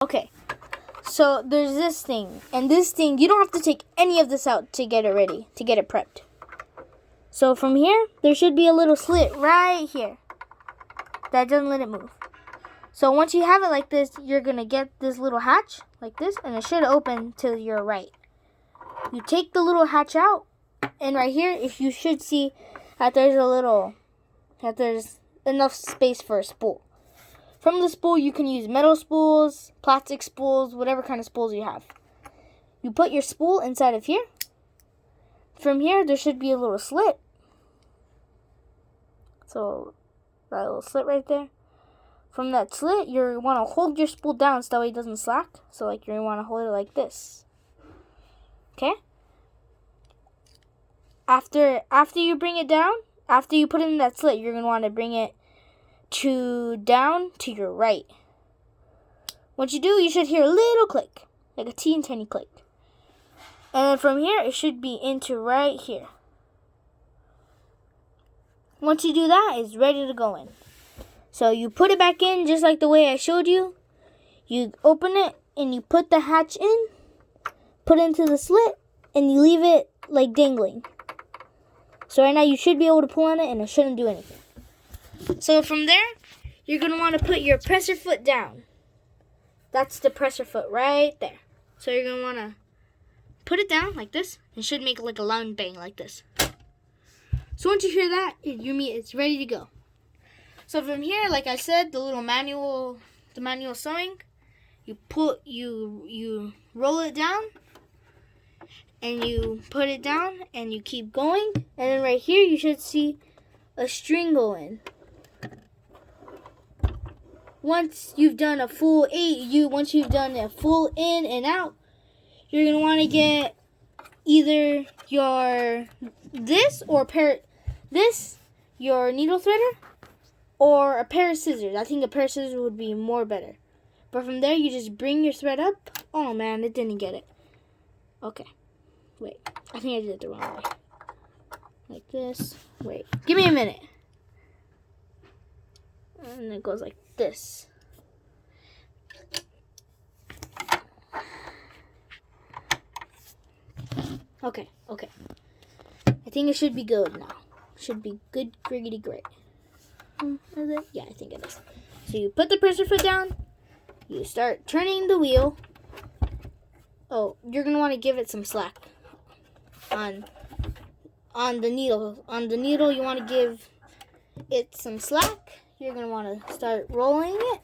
Okay, so there's this thing, and this thing, you don't have to take any of this out to get it ready, to get it prepped. So from here, there should be a little slit right here that doesn't let it move. So once you have it like this, you're going to get this little hatch like this, and it should open to your right. You take the little hatch out, and right here, if you should see that there's enough space for a spool. From the spool, you can use metal spools, plastic spools, whatever kind of spools you have. You put your spool inside of here. From here, there should be a little slit. So, that little slit right there. From that slit, you want to hold your spool down so that way it doesn't slack. So, like, you want to hold it like this. Okay? After you bring it down, after you put it in that slit, you're going to want to bring it down to your right. Once you do, you should hear a little click, like a teeny tiny click. And then from here, it should be into right here. Once you do that, it's ready to go in. So you put it back in just like the way I showed you. You open it and you put the hatch in, put it into the slit, and you leave it like dangling. So right now you should be able to pull on it and it shouldn't do anything. So from there, you're going to want to put your presser foot down. That's the presser foot right there. So you're going to want to put it down like this. It should make like a loud bang like this. So once you hear that, it's ready to go. So from here, like I said, the manual sewing, you roll it down, and you put it down, and you keep going. And then right here, you should see a string go in. Once you've done a full once you've done a full in and out, you're going to want to get either your needle threader or a pair of scissors. I think a pair of scissors would be more better. But from there, you just bring your thread up. Oh man, it didn't get it. Okay. Wait, I think I did it the wrong way. Like this. Wait, give me a minute. And it goes like this. Okay. I think it should be good now. Should be good, griggity great. Is it? Yeah, I think it is. So you put the presser foot down. You start turning the wheel. Oh, you're going to want to give it some slack on the needle. On the needle, you want to give it some slack. You're going to want to start rolling it.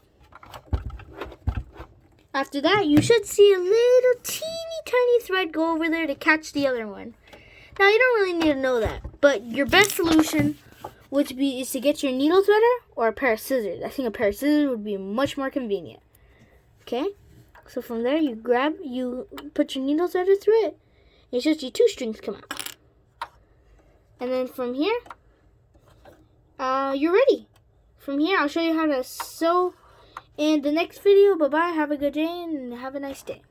After that, you should see a little teeny tiny thread go over there to catch the other one. Now, you don't really need to know that, but your best solution is to get your needle threader or a pair of scissors. I think a pair of scissors would be much more convenient. Okay? So from there, you put your needle threader through it. You should see two strings come out. And then from here, you're ready. From here, I'll show you how to sew in the next video. Bye-bye. Have a good day and have a nice day.